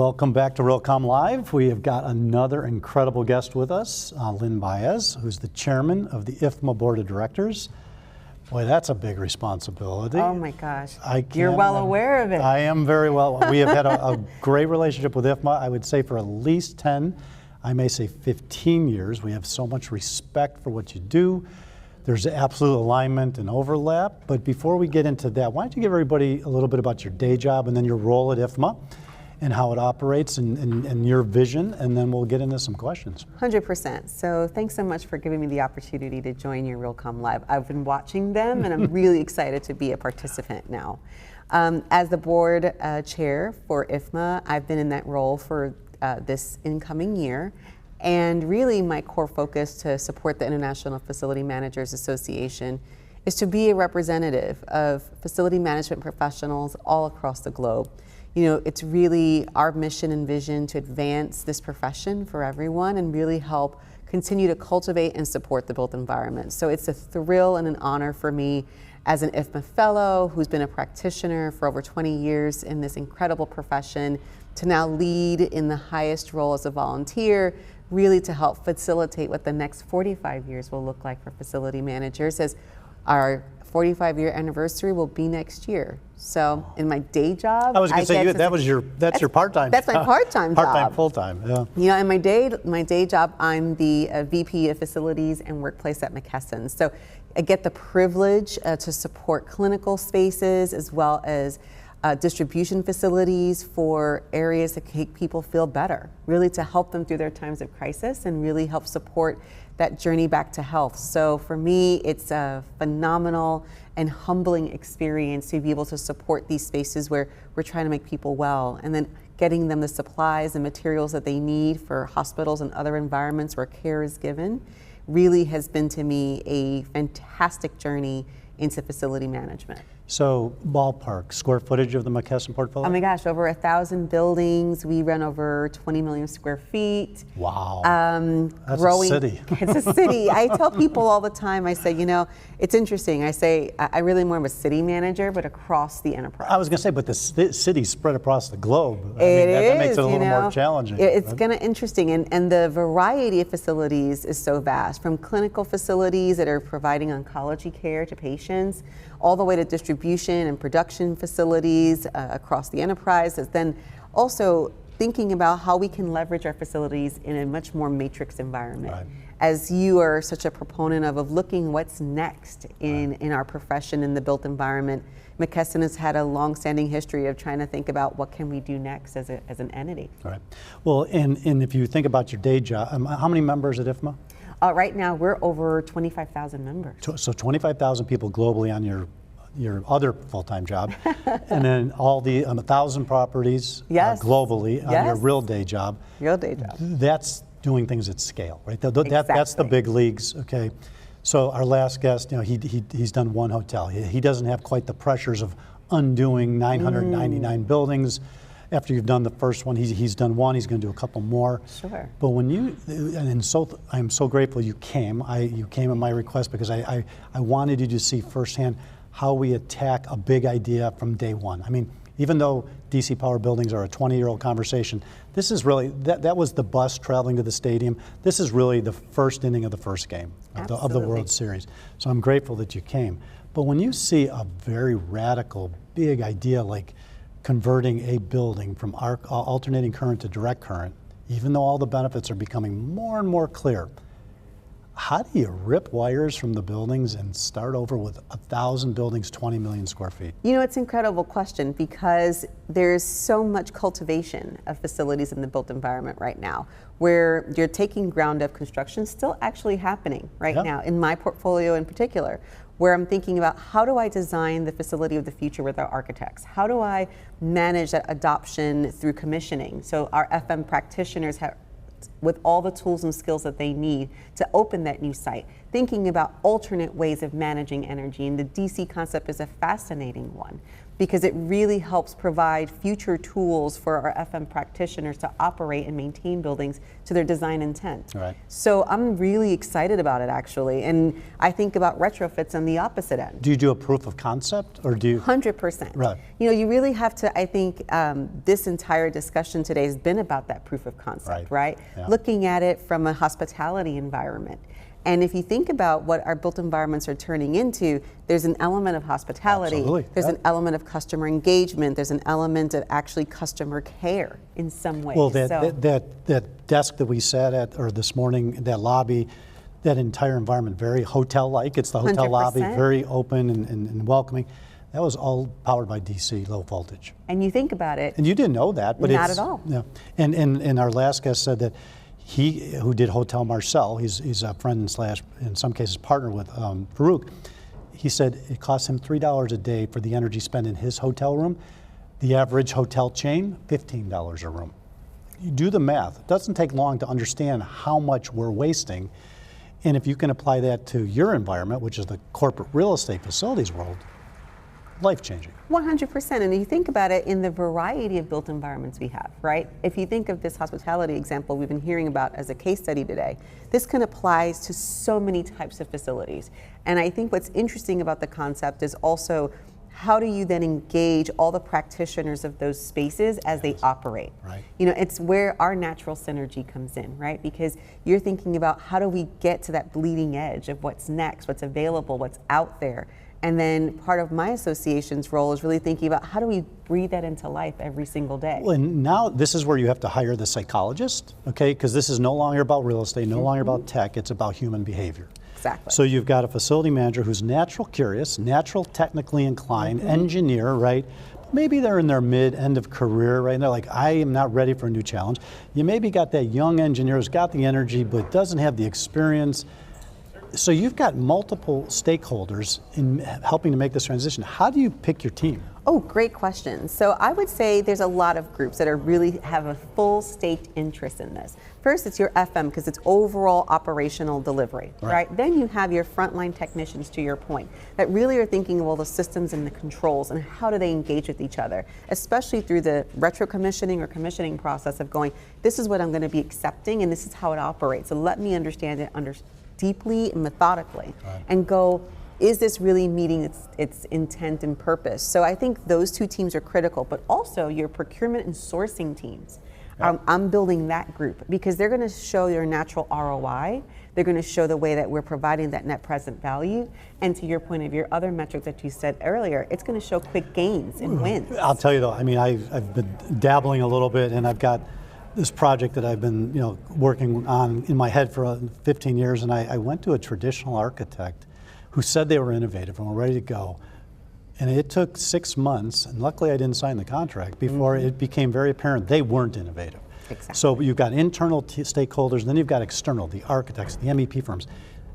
Welcome back to Realcomm Live. We have got another incredible guest with us, Lynn Baez, who's the chairman of the IFMA Board of Directors. Boy, that's a big responsibility. Oh my gosh, You're well aware of it. I am very well. We have had a great relationship with IFMA, I would say for at least 10, I may say 15 years. We have so much respect for what you do. There's absolute alignment and overlap, but before we get into that, why don't you give everybody a little bit about your day job and then your role at IFMA and how it operates and your vision, and then we'll get into some questions. 100%. So thanks so much for giving me the opportunity to join your Realcomm Live. I've been watching them and I'm really excited to be a participant now. As the board chair for IFMA, I've been in that role for this incoming year. And really my core focus to support the International Facility Managers Association is to be a representative of facility management professionals all across the globe. You know, it's really our mission and vision to advance this profession for everyone and really help continue to cultivate and support the built environment. So it's a thrill and an honor for me as an IFMA fellow who's been a practitioner for over 20 years in this incredible profession to now lead in the highest role as a volunteer, really to help facilitate what the next 45 years will look like for facility managers, as our 45-year anniversary will be next year. So in my day job, I was going to say that's your part-time. That's my part-time job. Part-time, full-time, yeah. You know, in my day job, I'm the VP of Facilities and Workplace at McKesson. So I get the privilege to support clinical spaces as well as distribution facilities for areas that make people feel better, really to help them through their times of crisis and really help support that journey back to health. So for me, it's a phenomenal and humbling experience to be able to support these spaces where we're trying to make people well, and then getting them the supplies and materials that they need for hospitals and other environments where care is given really has been to me a fantastic journey into facility management. So ballpark, square footage of the McKesson portfolio? Oh my gosh, over 1,000 buildings. We run over 20 million square feet. Wow, that's growing, a city. It's a city. I tell people all the time, I say, you know, it's interesting. I say, I really more of a city manager, but across the enterprise. I was going to say, but the city's spread across the globe. That makes it a little more challenging. It's kind of interesting, and the variety of facilities is so vast, from clinical facilities that are providing oncology care to patients, all the way to distribution and production facilities across the enterprise, then also thinking about how we can leverage our facilities in a much more matrix environment. Right. As you are such a proponent of looking what's next in our profession in the built environment, McKesson has had a long-standing history of trying to think about what can we do next as an entity. Right. Well, and if you think about your day job, how many members at IFMA? Right now, we're over 25,000 members. So 25,000 people globally on your other full-time job, and then all the 1,000 properties globally on your real day job. Real day job. That's doing things at scale, right? Exactly. That's the big leagues, okay? So our last guest, you know, he's done one hotel. He doesn't have quite the pressures of undoing 999 buildings. After you've done the first one, he's done one, he's going to do a couple more. Sure. But I'm so grateful you came. You came at my request because I wanted you to see firsthand how we attack a big idea from day one. I mean, even though DC Power buildings are a 20-year-old conversation, this is really, that was the bus traveling to the stadium. This is really the first inning of the first game of the World Series. So I'm grateful that you came. But when you see a very radical, big idea like converting a building from alternating current to direct current, even though all the benefits are becoming more and more clear, how do you rip wires from the buildings and start over with 1,000 buildings, 20 million square feet? You know, it's an incredible question because there's so much cultivation of facilities in the built environment right now, where you're taking ground up construction still actually happening right now, in my portfolio in particular, where I'm thinking about how do I design the facility of the future with our architects? How do I manage that adoption through commissioning? So our FM practitioners have, with all the tools and skills that they need to open that new site, thinking about alternate ways of managing energy, and the DC concept is a fascinating one. because it really helps provide future tools for our FM practitioners to operate and maintain buildings to their design intent. Right. So I'm really excited about it, actually. And I think about retrofits on the opposite end. Do you do a proof of concept, or do you? 100%. Right. You know, you really have to, I think this entire discussion today has been about that proof of concept, right? Yeah. Looking at it from a hospitality environment. And if you think about what our built environments are turning into, there's an element of hospitality, Absolutely. there's Yep. an element of customer engagement, there's an element of actually customer care in some ways. Well, So- that desk that we sat at, or this morning, that lobby, that entire environment, very hotel-like. It's the hotel lobby, 100%. very open and welcoming. That was all powered by DC, low voltage. And you think about it, And you didn't know that, but Not it's, at all. Yeah. And our last guest said that he, who did Hotel Marcel, he's a friend slash, in some cases, partner with Farouk. He said it costs him $3 a day for the energy spent in his hotel room. The average hotel chain, $15 a room. You do the math. It doesn't take long to understand how much we're wasting. And if you can apply that to your environment, which is the corporate real estate facilities world, life-changing. 100%. And you think about it in the variety of built environments we have, right? If you think of this hospitality example we've been hearing about as a case study today, this can apply to so many types of facilities. And I think what's interesting about the concept is also how do you then engage all the practitioners of those spaces as they operate? Right. You know, it's where our natural synergy comes in, right? Because you're thinking about how do we get to that bleeding edge of what's next, what's available, what's out there. And then part of my association's role is really thinking about how do we breathe that into life every single day. Well, and now this is where you have to hire the psychologist, okay? Because this is no longer about real estate, no longer about tech, it's about human behavior. Exactly. So you've got a facility manager who's natural curious, natural technically inclined, engineer, right? Maybe they're in their end of career, right? And they're like, I am not ready for a new challenge. You maybe got that young engineer who's got the energy but doesn't have the experience. So you've got multiple stakeholders in helping to make this transition. How do you pick your team? Oh, great question. So I would say there's a lot of groups that are really have a full staked interest in this. First, it's your FM because it's overall operational delivery, right? Then you have your frontline technicians, to your point, that really are thinking of all the systems and the controls and how do they engage with each other, especially through the retro commissioning or commissioning process of going, this is what I'm going to be accepting and this is how it operates. So let me understand it deeply and methodically and go, is this really meeting its intent and purpose? So I think those two teams are critical, but also your procurement and sourcing teams. I'm building that group because they're going to show your natural ROI. They're going to show the way that we're providing that net present value. And to your point of your other metric that you said earlier, it's going to show quick gains and wins. I'll tell you though, I mean, I've been dabbling a little bit, and I've got this project that I've been, working on in my head for 15 years, and I went to a traditional architect who said they were innovative and were ready to go. And it took 6 months, and luckily I didn't sign the contract, before it became very apparent they weren't innovative. Exactly. So you've got internal stakeholders, and then you've got external, the architects, the MEP firms.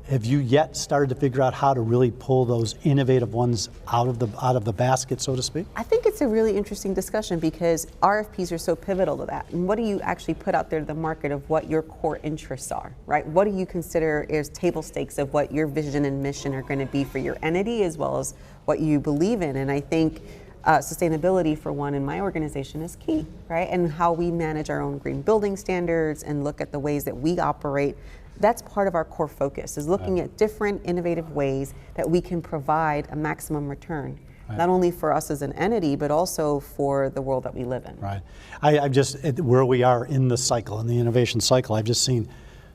Have you yet started to figure out how to really pull those innovative ones out of the basket, so to speak? I think it's a really interesting discussion because RFPs are so pivotal to that. And what do you actually put out there to the market of what your core interests are, right? What do you consider is table stakes of what your vision and mission are going to be for your entity as well as what you believe in? And I think sustainability, for one, in my organization is key, right? And how we manage our own green building standards and look at the ways that we operate. That's part of our core focus, is looking at different innovative ways that we can provide a maximum return, not only for us as an entity, but also for the world that we live in. Right. I've just, where we are in the cycle, in the innovation cycle, I've just seen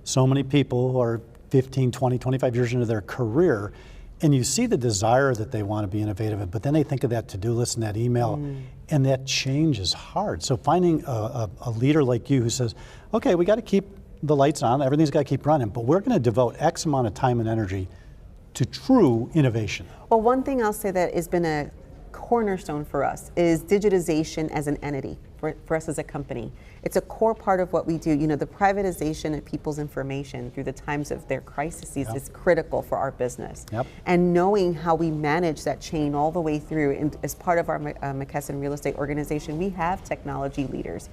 so many people who are 15, 20, 25 years into their career, and you see the desire that they want to be innovative, but then they think of that to-do list and that email, and that change is hard. So finding a leader like you who says, okay, we got to keep the lights on, everything's got to keep running, but we're going to devote X amount of time and energy to true innovation. Well, one thing I'll say that has been a cornerstone for us is digitization as an entity, for us as a company. It's a core part of what we do. You know, the privatization of people's information through the times of their crises is critical for our business. And knowing how we manage that chain all the way through, and as part of our McKesson real estate organization, we have technology leaders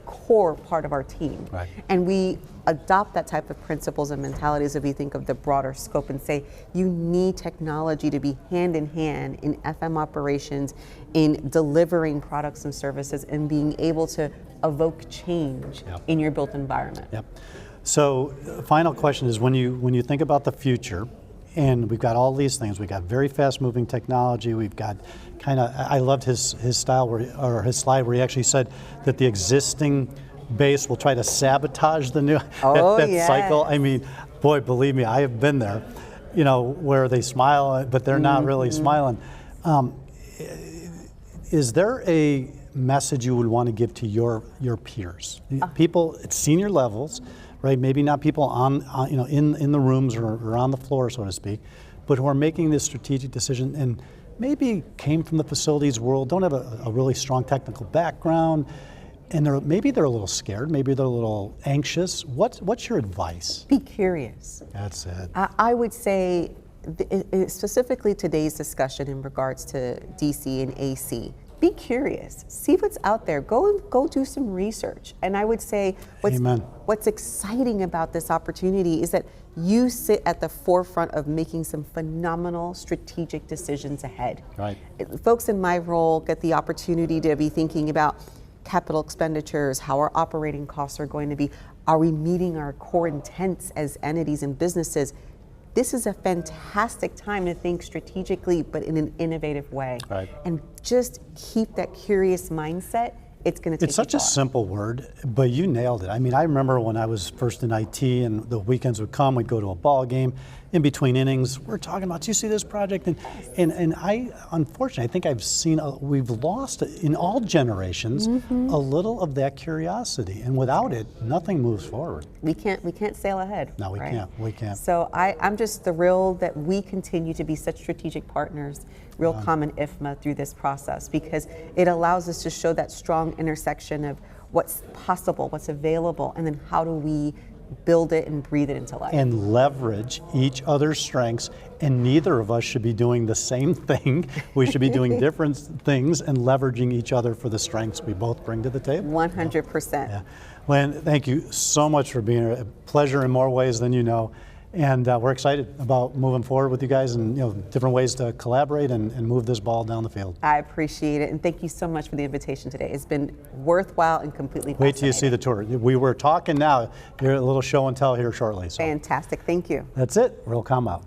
core part of our team. Right. And we adopt that type of principles and mentalities if we think of the broader scope and say you need technology to be hand in hand in FM operations, in delivering products and services, and being able to evoke change in your built environment. Yep. So, final question is, when you think about the future, and we've got all these things, we've got very fast-moving technology. We've got I loved his style or his slide where he actually said that the existing base will try to sabotage the new that cycle. I mean, boy, believe me, I have been there. You know, where they smile, but they're not really smiling. Is there a message you would want to give to your peers, people at senior levels, right? Maybe not people on in the rooms or on the floor, so to speak, but who are making this strategic decision and maybe came from the facilities world, don't have a really strong technical background, and maybe they're a little scared, maybe they're a little anxious. What's your advice? Be curious. That's it. I would say, specifically today's discussion in regards to DC and AC, be curious. See what's out there. Go do some research. And I would say what's exciting about this opportunity is that you sit at the forefront of making some phenomenal strategic decisions ahead. Right. Folks in my role get the opportunity to be thinking about capital expenditures, how our operating costs are going to be. Are we meeting our core intents as entities and businesses? This is a fantastic time to think strategically, but in an innovative way. Right. And just keep that curious mindset. It's going to take It's such a simple word, but you nailed it. I mean, I remember when I was first in IT and the weekends would come, we'd go to a ball game. In between innings, we're talking about, do you see this project? And I, unfortunately, I think I've seen, we've lost in all generations a little of that curiosity. And without it, nothing moves forward. We can't sail ahead. No, we can't. We can't. So I'm just thrilled that we continue to be such strategic partners, Realcomm and IFMA, through this process, because it allows us to show that strong intersection of what's possible, what's available, and then how do we build it and breathe it into life. And leverage each other's strengths, and neither of us should be doing the same thing. We should be doing different things and leveraging each other for the strengths we both bring to the table. 100%. Yeah. Lynn, thank you so much for being here. A pleasure in more ways than you know. And we're excited about moving forward with you guys and different ways to collaborate and move this ball down the field. I appreciate it, and thank you so much for the invitation today. It's been worthwhile and completely fascinating. Wait till you see the tour. We were talking now. You're a little show and tell here shortly. So. Fantastic. Thank you. That's it. Realcomm out.